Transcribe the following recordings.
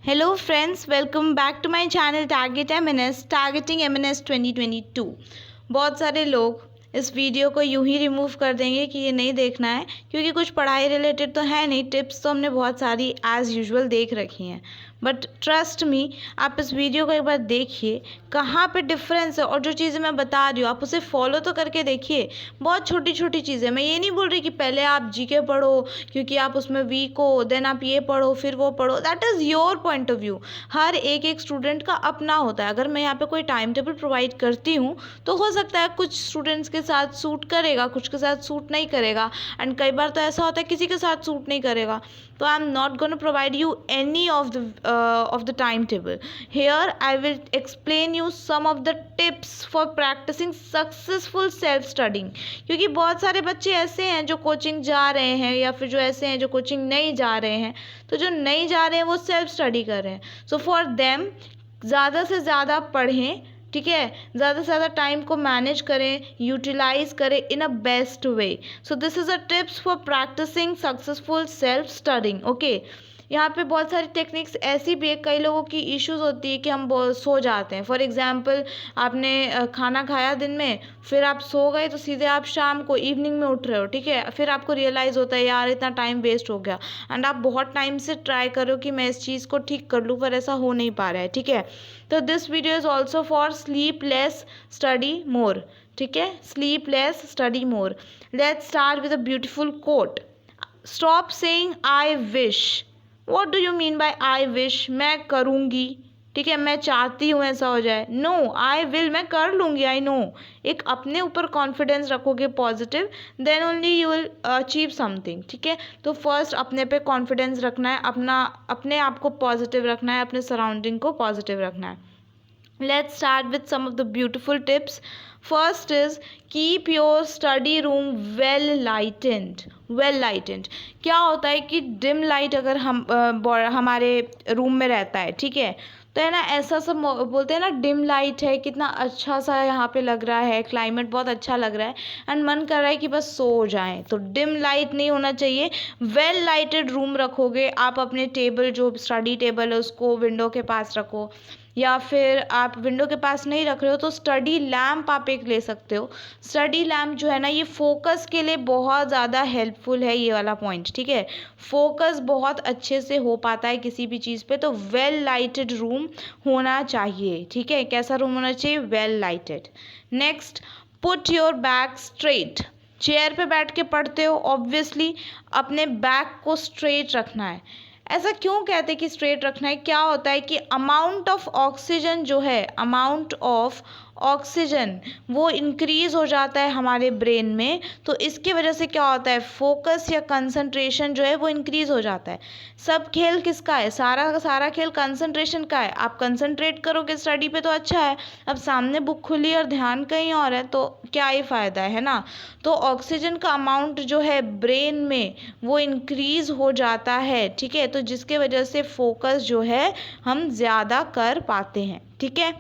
Hello friends, welcome back to my channel Target MNS, Targeting MNS 2022। बहुत सारे लोग इस वीडियो को यूं ही रिमूव कर देंगे कि ये नहीं देखना है, क्योंकि कुछ पढ़ाई रिलेटेड तो है नहीं। टिप्स तो हमने बहुत सारी एज़ यूजुअल देख रखी हैं, बट ट्रस्ट मी, आप इस वीडियो को एक बार देखिए, कहाँ पे डिफरेंस है। और जो चीज़ें मैं बता रही हूँ आप उसे फॉलो तो करके देखिए। बहुत छोटी छोटी चीज़ें, मैं ये नहीं बोल रही कि पहले आप जीके पढ़ो क्योंकि आप उसमें वीक हो, देन आप ये पढ़ो फिर वो पढ़ो। That is your point of view. हर एक स्टूडेंट का अपना होता है। अगर मैं यहाँ पे कोई टाइम टेबल प्रोवाइड करती हूँ तो हो सकता है कुछ स्टूडेंट्स के साथ सूट करेगा, कुछ के साथ सूट नहीं करेगा, एंड कई बार तो ऐसा होता है किसी के साथ सूट नहीं करेगा। तो I am not gonna provide you any of the timetable. Here I will explain you some of the tips for practicing successful self studying। क्योंकि बहुत सारे बच्चे ऐसे हैं जो कोचिंग जा रहे हैं, या फिर जो ऐसे हैं जो कोचिंग नहीं जा रहे हैं। तो जो नहीं जा रहे हैं वो सेल्फ स्टडी कर रहे हैं। सो फॉर देम ज़्यादा से ज़्यादा पढ़ें, ठीक है। ज़्यादा से ज़्यादा टाइम को मैनेज करें, यूटिलाइज करें in a best way. So this is a tips for practising successful self studying. Okay, यहाँ पे बहुत सारी टेक्निक्स ऐसी भी है। कई लोगों की इश्यूज होती है कि हम सो जाते हैं। फॉर एग्जांपल, आपने खाना खाया दिन में, फिर आप सो गए, तो सीधे आप शाम को इवनिंग में उठ रहे हो, ठीक है। फिर आपको रियलाइज़ होता है यार इतना टाइम वेस्ट हो गया, एंड आप बहुत टाइम से ट्राई करो कि मैं इस चीज़ को ठीक कर लूँ, पर ऐसा हो नहीं पा रहा है, ठीक है। तो this video is also for sleepless study more, ठीक है। Sleepless study more. Let's start with a beautiful quote. Stop saying I wish. What do you mean by I wish? मैं करूँगी, ठीक है, मैं चाहती हूँ ऐसा हो जाए। नो, आई विल, मैं कर लूँगी, आई नो। एक अपने ऊपर कॉन्फिडेंस रखोगे positive, then only you will achieve something, ठीक है। तो फर्स्ट अपने पे कॉन्फिडेंस रखना है, अपने आप को पॉजिटिव रखना है, अपने सराउंडिंग को पॉजिटिव रखना है। Let's start with some of the beautiful tips. First is keep your study room well lightened. Well lightened क्या होता है कि डिम लाइट अगर हमारे रूम में रहता है, ठीक है, तो है ना, ऐसा सब बोलते हैं ना, डिम लाइट है, कितना अच्छा सा यहाँ पे लग रहा है, क्लाइमेट बहुत अच्छा लग रहा है, एंड मन कर रहा है कि बस सो जाएं। तो डिम लाइट नहीं होना चाहिए। वेल लाइटेड रूम रखोगे आप। अपने टेबल, जो स्टडी टेबल है, उसको विंडो के पास रखो, या फिर आप विंडो के पास नहीं रख रहे हो तो स्टडी लैम्प आप एक ले सकते हो। स्टडी लैम्प जो है ना, ये फोकस के लिए बहुत ज़्यादा हेल्पफुल है, ये वाला पॉइंट, ठीक है। फोकस बहुत अच्छे से हो पाता है किसी भी चीज़ पे। तो वेल लाइटेड रूम होना चाहिए, ठीक है। कैसा रूम होना चाहिए? Well lighted. Next, put your back straight. Chair पे बैठ के पढ़ते हो, ऑब्वियसली अपने बैक को स्ट्रेट रखना है। ऐसा क्यों कहते हैं कि स्ट्रेट रखना है? क्या होता है कि अमाउंट ऑफ ऑक्सीजन जो है, अमाउंट ऑफ ऑक्सीजन वो इंक्रीज हो जाता है हमारे ब्रेन में। तो इसकी वजह से क्या होता है, फोकस या कंसंट्रेशन जो है वो इंक्रीज हो जाता है। सब खेल किसका है? सारा का सारा खेल कंसंट्रेशन का है। आप कंसंट्रेट करोगे स्टडी पे तो अच्छा है। अब सामने बुक खुली और ध्यान कहीं और है तो क्या ही फ़ायदा है ना। तो ऑक्सीजन का अमाउंट जो है ब्रेन में वो इंक्रीज हो जाता है, ठीक है। तो जिसके वजह से फोकस जो है हम ज़्यादा कर पाते हैं, ठीक है।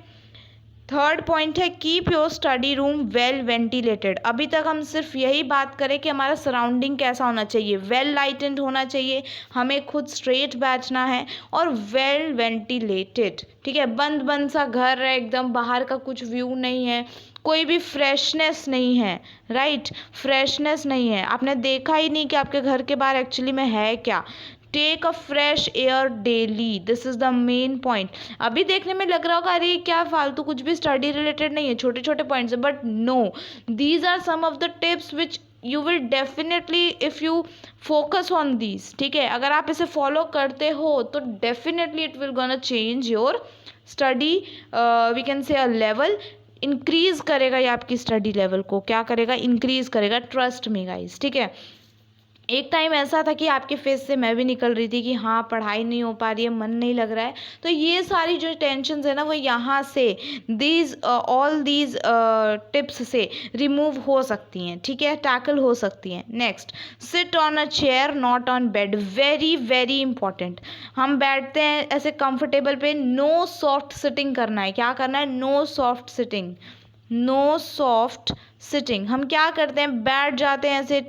थर्ड पॉइंट है keep your study room well ventilated. अभी तक हम सिर्फ यही बात करें कि हमारा सराउंडिंग कैसा होना चाहिए, वेल लाइटेंड होना चाहिए, हमें खुद स्ट्रेट बैठना है और वेल वेंटिलेटेड, ठीक है। बंद बंद सा घर है एकदम, बाहर का कुछ व्यू नहीं है, कोई भी फ्रेशनेस नहीं है, राइट। फ्रेशनेस नहीं है, आपने देखा ही नहीं कि आपके घर के बाहर एक्चुअली में है क्या। Take a fresh air daily, this is the main point. अभी देखने में लग रहा होगा अरे क्या फालतू, कुछ भी स्टडी रिलेटेड नहीं है, छोटे छोटे पॉइंट्स है, but no, these are some of the tips which you will definitely if you focus on these, ठीक है। अगर आप इसे फॉलो करते हो तो definitely it will gonna change your study, we can say a level, increase करेगा ये आपकी स्टडी लेवल को। क्या करेगा? इंक्रीज करेगा, ट्रस्ट मी गाइस, ठीक है। एक टाइम ऐसा था कि आपके फेस से मैं भी निकल रही थी कि हाँ पढ़ाई नहीं हो पा रही है, मन नहीं लग रहा है। तो ये सारी जो टेंशन है ना, वो यहाँ से ऑल दीज टिप्स से रिमूव हो सकती हैं, ठीक है, टैकल हो सकती हैं। Next, sit on a chair not on bed. Very very important. हम बैठते हैं ऐसे कंफर्टेबल पे, नो सॉफ्ट सिटिंग करना है। क्या करना है? No soft sitting, no soft sitting. हम क्या करते हैं, बैठ जाते हैं ऐसे,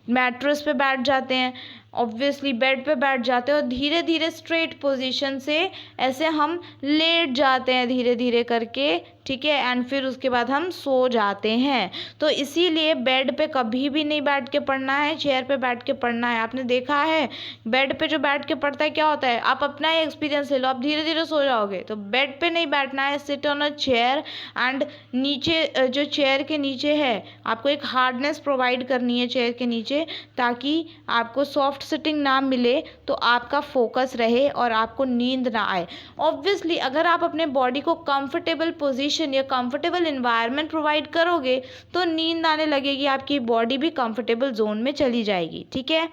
मैट्रेस पे बैठ जाते हैं ऑब्वियसली बेड पे बैठ जाते हैं और धीरे धीरे स्ट्रेट पोजीशन से ऐसे हम लेट जाते हैं धीरे धीरे करके, ठीक है, एंड फिर उसके बाद हम सो जाते हैं। तो इसीलिए बेड पे कभी भी नहीं बैठ के पढ़ना है, चेयर पे बैठ के पढ़ना है। आपने देखा है बेड पे जो बैठ के पढ़ता है क्या होता है, आप अपना ही एक्सपीरियंस ले लो, आप धीरे धीरे सो जाओगे। तो बेड पे नहीं बैठना है, sit on a chair and नीचे जो चेयर के नीचे है आपको एक हार्डनेस प्रोवाइड करनी है चेयर के नीचे, ताकि आपको सॉफ्ट सिटिंग ना मिले तो आपका फोकस रहे और आपको नींद ना आए। ऑब्वियसली अगर आप अपने बॉडी को कंफर्टेबल पोजीशन या कंफर्टेबल इन्वायरमेंट प्रोवाइड करोगे तो नींद आने लगेगी, आपकी बॉडी भी कंफर्टेबल जोन में चली जाएगी, ठीक है।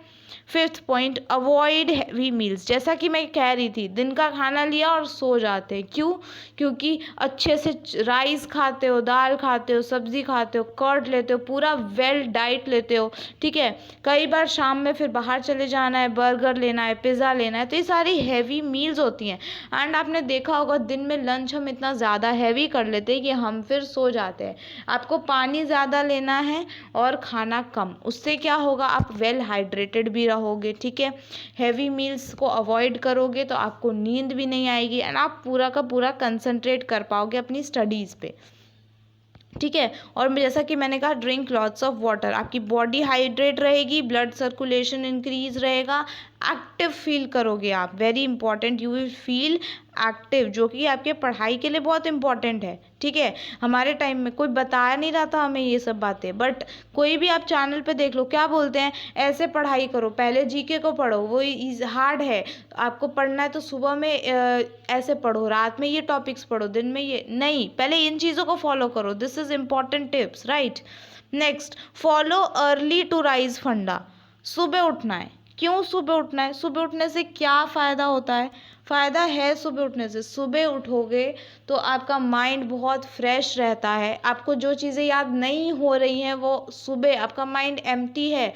Fifth point, avoid heavy meals. जैसा कि मैं कह रही थी, दिन का खाना लिया और सो जाते हैं, क्यों? क्योंकि अच्छे से राइस खाते हो, दाल खाते हो, सब्जी खाते हो, कर्ड लेते हो, पूरा वेल डाइट लेते हो, ठीक है। कई बार शाम में फिर बाहर चले जाना है, बर्गर लेना है, पिज़्ज़ा लेना है, तो ये सारी हैवी मील्स होती हैं। एंड आपने देखा होगा दिन में लंच हम इतना ज़्यादा हैवी कर लेते हैं कि हम फिर सो जाते हैं। आपको पानी ज़्यादा लेना है और खाना कम, उससे क्या होगा, आप वेल हाइड्रेटेड भी रहोगे, ठीक है। हैवी मील्स को अवॉइड करोगे तो आपको नींद भी नहीं आएगी एंड आप पूरा का पूरा कंसंट्रेट कर पाओगे अपनी स्टडीज़ पे, ठीक है। और जैसा कि मैंने कहा, ड्रिंक लॉट्स ऑफ वाटर, आपकी बॉडी हाइड्रेट रहेगी, ब्लड सर्कुलेशन इंक्रीज रहेगा, एक्टिव फील करोगे आप, very important, you will feel active, जो कि आपके पढ़ाई के लिए बहुत इंपॉर्टेंट है, ठीक है। हमारे टाइम में कोई बताया नहीं रहा था हमें ये सब बातें, बट कोई भी आप चैनल पे देख लो, क्या बोलते हैं, ऐसे पढ़ाई करो, पहले जीके को पढ़ो, वो हार्ड है, आपको पढ़ना है तो सुबह में ऐसे पढ़ो, रात में ये टॉपिक्स पढ़ो, दिन में ये नहीं, पहले इन चीज़ों को फॉलो करो, this is important tips, right. Next, follow early to rise फंडा। सुबह उठना है, क्यों सुबह उठना है? सुबह उठने से क्या फ़ायदा होता है? फ़ायदा है सुबह उठने से, सुबह उठोगे तो आपका माइंड बहुत फ्रेश रहता है, आपको जो चीज़ें याद नहीं हो रही हैं वो सुबह, आपका माइंड एम्प्टी है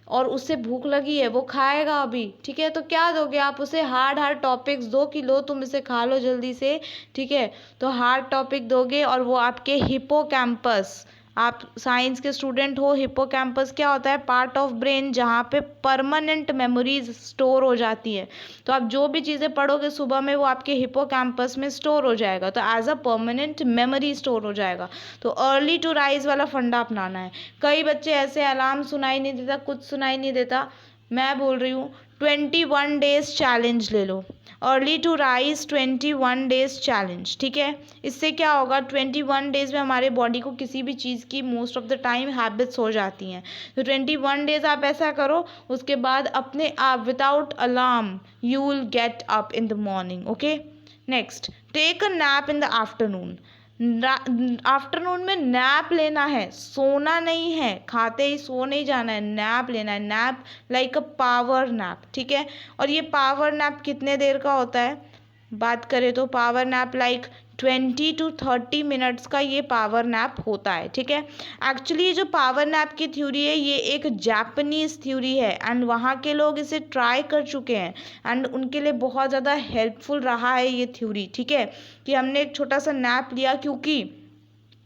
और उससे भूख लगी है, वो खाएगा अभी, ठीक है। तो क्या दोगे आप उसे? हार्ड हार्ड टॉपिक्स दो कि लो तुम इसे खा लो जल्दी से, ठीक है। तो हार्ड टॉपिक दोगे और वो आपके हिप्पोकैम्पस, आप साइंस के स्टूडेंट हो, हिप्पोकैम्पस क्या होता है? पार्ट ऑफ ब्रेन जहाँ पे परमानेंट मेमोरीज स्टोर हो जाती है। तो आप जो भी चीज़ें पढ़ोगे सुबह में वो आपके हिप्पोकैम्पस में स्टोर हो जाएगा, तो as a permanent memory store हो जाएगा। तो अर्ली टू राइज वाला फंडा अपनाना है। कई बच्चे ऐसे, अलार्म सुनाई नहीं देता, कुछ सुनाई नहीं देता, मैं बोल रही हूँ 21 डेज चैलेंज ले लो, early to rise 21 days challenge, ठीक है। इससे क्या होगा, 21 डेज में हमारे बॉडी को किसी भी चीज़ की most of the time habits हो जाती हैं। तो 21 डेज आप ऐसा करो, उसके बाद अपने आप without alarm you will get up in the morning, okay. Next, take a nap in the afternoon. Afternoon में नैप लेना है, सोना नहीं है, खाते ही सो नहीं जाना है, नैप लेना है, nap like a power nap, ठीक है। और ये पावर नैप कितने देर का होता है? बात करें तो power nap like 20 to 30 minutes का ये पावर नैप होता है, ठीक है। एक्चुअली जो पावर नैप की थ्योरी है ये एक जापानीज थ्योरी है एंड वहाँ के लोग इसे ट्राई कर चुके हैं एंड उनके लिए बहुत ज़्यादा हेल्पफुल रहा है ये थ्योरी, ठीक है। कि हमने एक छोटा सा नैप लिया, क्योंकि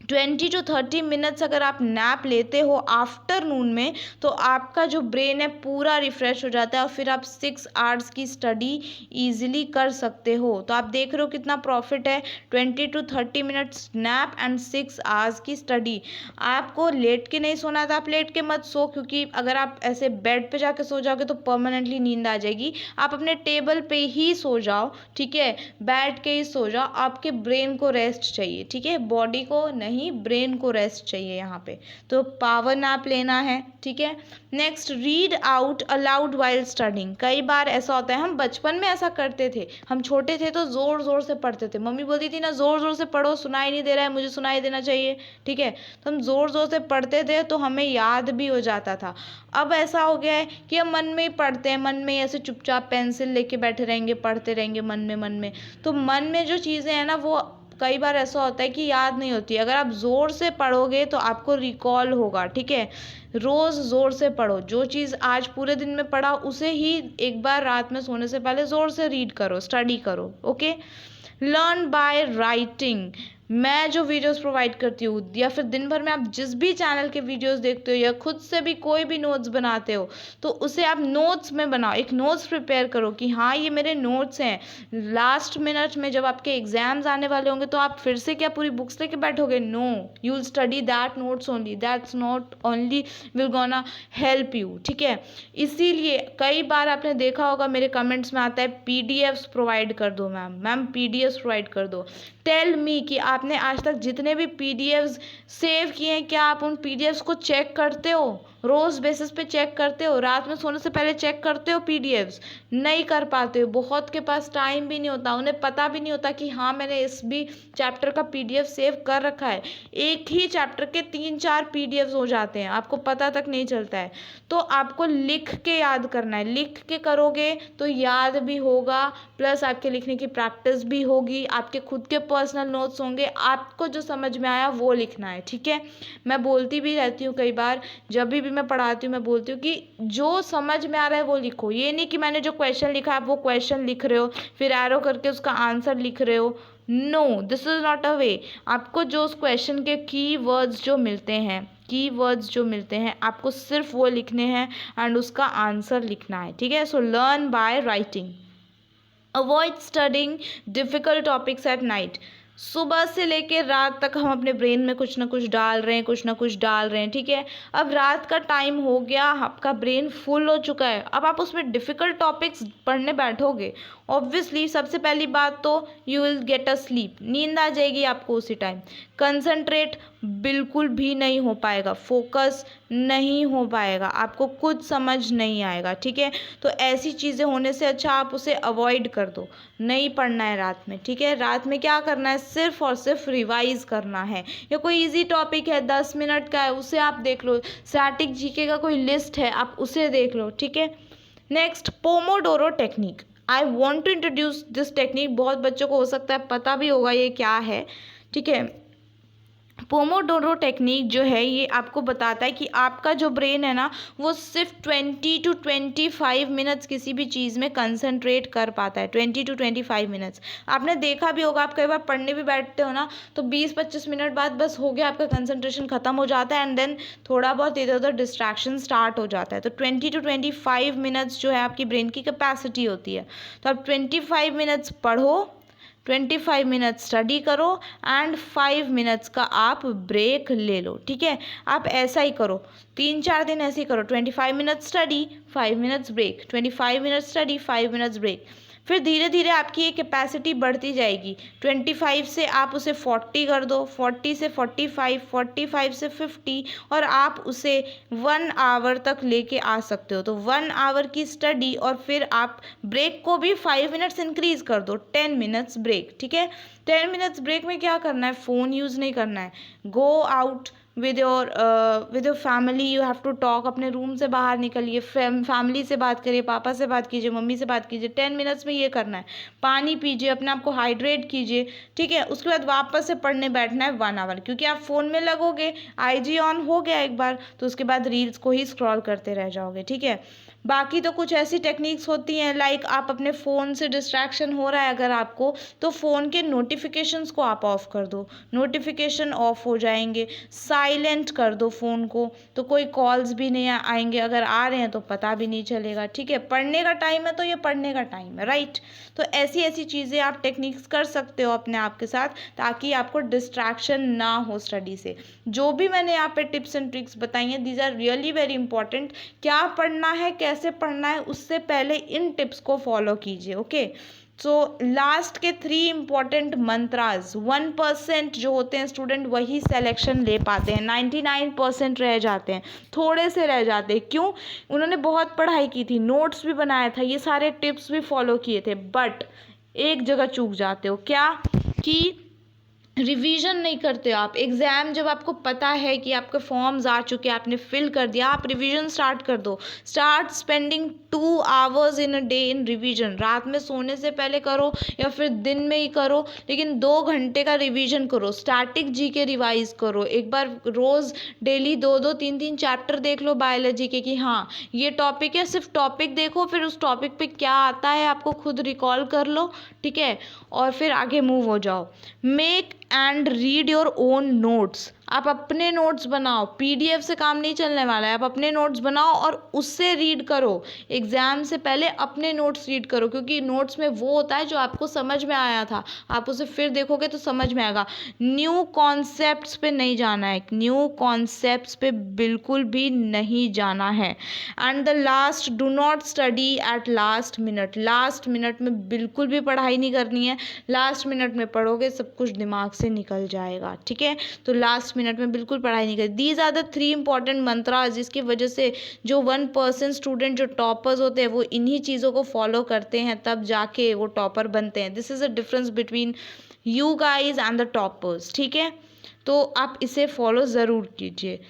20 to 30 मिनट्स अगर आप नैप लेते हो आफ्टरनून में तो आपका जो ब्रेन है पूरा रिफ़्रेश हो जाता है और फिर आप 6 आवर्स की स्टडी इजीली कर सकते हो। तो आप देख रहे हो कितना प्रॉफिट है, 20 to 30 minutes nap and 6 hours की स्टडी। आपको लेट के नहीं सोना था, आप लेट के मत सो, क्योंकि अगर आप ऐसे बेड पे जाके सो जाओगे तो परमानेंटली नींद आ जाएगी। आप अपने टेबल पे ही सो जाओ, ठीक है, बैठ के ही सो जाओ, आपके ब्रेन को रेस्ट चाहिए, ठीक है, बॉडी को नहीं, ब्रेन को रेस्ट चाहिए यहाँ पे। तो पावर नैप लेना है, ठीक है। Next, read out allowed while studying. कई बार ऐसा होता है, हम बचपन में ऐसा करते थे, हम छोटे थे तो ज़ोर ज़ोर से पढ़ते थे, मम्मी बोलती थी ना ज़ोर ज़ोर से पढ़ो, सुनाई नहीं दे रहा है, मुझे सुनाई देना चाहिए, ठीक है। तो हम ज़ोर ज़ोर से पढ़ते थे तो हमें याद भी हो जाता था। अब ऐसा हो गया है कि हम मन में ही पढ़ते हैं, मन में ऐसे चुपचाप पेंसिल लेके बैठे रहेंगे, पढ़ते रहेंगे मन में। तो मन में जो चीज़ें हैं ना वो कई बार ऐसा होता है कि याद नहीं होती। अगर आप ज़ोर से पढ़ोगे तो आपको रिकॉल होगा, ठीक है। रोज़ ज़ोर से पढ़ो, जो चीज़ आज पूरे दिन में पढ़ा उसे ही एक बार रात में सोने से पहले ज़ोर से रीड करो, स्टडी करो, ओके। Learn by writing. मैं जो वीडियोस प्रोवाइड करती हूँ या फिर दिन भर में आप जिस भी चैनल के वीडियोस देखते हो या खुद से भी कोई भी नोट्स बनाते हो, तो उसे आप नोट्स में बनाओ, एक नोट्स प्रिपेयर करो कि हाँ ये मेरे नोट्स हैं। लास्ट मिनट में जब आपके एग्जाम्स आने वाले होंगे तो आप फिर से क्या पूरी बुक्स लेके बैठोगे? No, you will study that notes only, that's not only will gonna help you, ठीक है। इसीलिए कई बार आपने देखा होगा मेरे कमेंट्स में आता है पीडीएफ्स प्रोवाइड कर दो मैम, मैम पीडीएफ्स प्रोवाइड कर दो। टेल मी कि आपने आज तक जितने भी पीडीएफ्स सेव किए हैं, क्या आप उन पीडीएफ्स को चेक करते हो? रोज़ बेसिस पे चेक करते हो? रात में सोने से पहले चेक करते हो पीडीएफ्स? नहीं कर पाते हो। बहुत के पास टाइम भी नहीं होता, उन्हें पता भी नहीं होता कि हाँ मैंने इस भी चैप्टर का पीडीएफ सेव कर रखा है। एक ही चैप्टर के 3-4 पीडीएफ्स हो जाते हैं, आपको पता तक नहीं चलता है। तो आपको लिख के याद करना है, लिख के करोगे तो याद भी होगा, प्लस आपके लिखने की प्रैक्टिस भी होगी, आपके खुद के पर्सनल नोट्स होंगे, आपको जो समझ में आया वो लिखना है, ठीक है। मैं बोलती भी रहती हूँ कई बार, जब भी मैं पढ़ाती हूँ मैं बोलती हूँ कि जो समझ में आ रहा है वो लिखो। ये नहीं कि मैंने जो क्वेश्चन लिखा है आप वो क्वेश्चन लिख रहे हो फिर एरो करके उसका आंसर लिख रहे हो। No, this is not a way. आपको जो उस क्वेश्चन के कीवर्ड्स जो मिलते हैं आपको सिर्फ वो लिखने हैं एंड उसका आंसर लिखना है, ठीक है। So learn by writing. Avoid studying difficult topics at night. सुबह से लेके रात तक हम अपने ब्रेन में कुछ ना कुछ डाल रहे हैं, ठीक है। अब रात का टाइम हो गया, आपका ब्रेन फुल हो चुका है, अब आप उसमें डिफ़िकल्ट टॉपिक्स पढ़ने बैठोगे, ऑब्वियसली सबसे पहली बात तो you will get a slip, नींद आ जाएगी आपको उसी टाइम। कंसंट्रेट बिल्कुल भी नहीं हो पाएगा, फोकस नहीं हो पाएगा, आपको कुछ समझ नहीं आएगा, ठीक है। तो ऐसी चीज़ें होने से अच्छा आप उसे अवॉइड कर दो, नहीं पढ़ना है रात में, ठीक है। रात में क्या करना है? सिर्फ और सिर्फ रिवाइज करना है, या कोई इजी टॉपिक है 10 मिनट का है उसे आप देख लो, स्टैटिक जीके का कोई लिस्ट है आप उसे देख लो, ठीक है। Next, pomodoro technique. I want to introduce this technique, बहुत बच्चों को हो सकता है पता भी होगा ये क्या है, ठीक है। पोमोडोरो टेक्निक जो है ये आपको बताता है कि आपका जो ब्रेन है ना वो सिर्फ 20 to 25 मिनट्स किसी भी चीज़ में कंसंट्रेट कर पाता है। 20 to 25 मिनट्स। आपने देखा भी होगा, आप कई बार पढ़ने भी बैठते हो ना तो 20-25 मिनट बाद बस हो गया, आपका कंसंट्रेशन खत्म हो जाता है एंड देन थोड़ा बहुत इधर उधर डिस्ट्रैक्शन स्टार्ट हो जाता है। तो 20 to 25 मिनट्स जो है आपकी ब्रेन की कैपेसिटी होती है। तो आप 25 मिनट्स पढ़ो, 25 मिनट्स स्टडी करो एंड 5 मिनट्स का आप ब्रेक ले लो, ठीक है। आप ऐसा ही करो, 3-4 दिन ऐसे ही करो, 25 minutes study 5 minutes break, 25 minutes study 5 minutes break. फिर धीरे धीरे आपकी ये कैपेसिटी बढ़ती जाएगी। 25 से आप उसे 40 कर दो, 40 से 45, 45 से 50 और आप उसे 1 आवर तक लेके आ सकते हो। तो 1 आवर की स्टडी और फिर आप ब्रेक को भी 5 मिनट्स इंक्रीज़ कर दो, 10 मिनट्स ब्रेक, ठीक है। 10 मिनट्स ब्रेक में क्या करना है? फ़ोन यूज़ नहीं करना है। Go out with your family, you have to talk. अपने रूम से बाहर निकलिए, फैमिली से बात करिए, पापा से बात कीजिए, मम्मी से बात कीजिए। 10 मिनट्स में ये करना है। पानी पीजिए, अपने आप को हाइड्रेट कीजिए, ठीक है। उसके बाद वापस से पढ़ने बैठना है 1 आवर, क्योंकि आप फ़ोन में लगोगे, आईजी ऑन हो गया एक बार तो उसके बाद रील्स को ही स्क्रॉल करते रह जाओगे, ठीक है। बाकी तो कुछ ऐसी टेक्निक्स होती हैं, लाइक आप अपने फ़ोन से डिस्ट्रैक्शन हो रहा है अगर आपको, तो फ़ोन के नोटिफिकेशंस को आप ऑफ़ कर दो, नोटिफिकेशन ऑफ हो जाएंगे। साइलेंट कर दो फ़ोन को, तो कोई कॉल्स भी नहीं आएंगे, अगर आ रहे हैं तो पता भी नहीं चलेगा, ठीक है। पढ़ने का टाइम है तो ये पढ़ने का टाइम है, राइट। तो ऐसी ऐसी चीज़ें आप टेक्निक्स कर सकते हो अपने आप के साथ, ताकि आपको डिस्ट्रैक्शन ना हो स्टडी से। जो भी मैंने यहाँ पे टिप्स एंड ट्रिक्स बताई हैं, these are really very important. क्या पढ़ना है, कैसे पढ़ना है, उससे पहले इन टिप्स को फॉलो कीजिए, ओके। सो लास्ट के 3 इम्पॉर्टेंट मंत्रास, 1% जो होते हैं स्टूडेंट वही सिलेक्शन ले पाते हैं, 99% रह जाते हैं, थोड़े से रह जाते हैं। क्यों? उन्होंने बहुत पढ़ाई की थी, नोट्स भी बनाया था, ये सारे टिप्स भी फॉलो किए थे, बट एक जगह चूक जाते हो। क्या? कि रिवीजन नहीं करते हो आप। एग्ज़ाम जब आपको पता है कि आपके फॉर्म्स आ चुके हैं, आपने फिल कर दिया, आप रिवीजन स्टार्ट कर दो। Start spending 2 hours in a day in revision. रात में सोने से पहले करो या फिर दिन में ही करो, लेकिन 2 घंटे का रिवीजन करो। स्टैटिक जीके रिवाइज करो, एक बार रोज़ डेली 2-2 3-3 चैप्टर देख लो बायोलॉजी के कि हाँ ये टॉपिक है, सिर्फ टॉपिक देखो, फिर उस टॉपिक पे क्या आता है आपको खुद रिकॉल कर लो, ठीक है, और फिर आगे मूव हो जाओ। Make and read your own notes. आप अपने नोट्स बनाओ, पीडीएफ से काम नहीं चलने वाला है। आप अपने नोट्स बनाओ और उससे रीड करो। एग्ज़ाम से पहले अपने नोट्स रीड करो, क्योंकि नोट्स में वो होता है जो आपको समझ में आया था, आप उसे फिर देखोगे तो समझ में आएगा। न्यू कॉन्सेप्ट्स पे नहीं जाना है, न्यू कॉन्सेप्ट्स पे बिल्कुल भी नहीं जाना है। And the last, do not study at last minute. Last minute में बिल्कुल भी पढ़ाई नहीं करनी है। लास्ट मिनट में पढ़ोगे सब कुछ दिमाग से निकल जाएगा, ठीक है। तो लास्ट मिनट में बिल्कुल पढ़ाई नहीं करनी। These are the 3 important mantras जिसकी वजह से जो 1% स्टूडेंट जो टॉपर्स होते हैं वो इन्हीं चीज़ों को फॉलो करते हैं, तब जाके वो टॉपर बनते हैं। This is a difference between you guys and the toppers, ठीक है। तो आप इसे फॉलो ज़रूर कीजिए।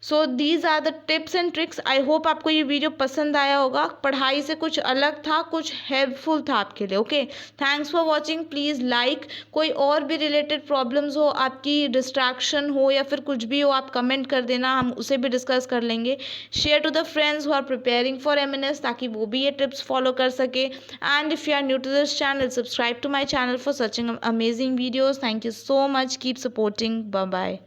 So these are the tips and tricks. I hope आपको ये वीडियो पसंद आया होगा। पढ़ाई से कुछ अलग था, कुछ हेल्पफुल था आपके लिए। Okay, thanks for watching. Please like. कोई और भी रिलेटेड प्रॉब्लम्स हो, आपकी डिस्ट्रैक्शन हो या फिर कुछ भी हो, आप कमेंट कर देना, हम उसे भी डिस्कस कर लेंगे। Share to the friends who are preparing for MNS, ताकि वो भी ये टिप्स फॉलो कर सके। And if you are new to this channel, subscribe to my channel for searching amazing videos. Thank you so much. Keep supporting. Bye bye.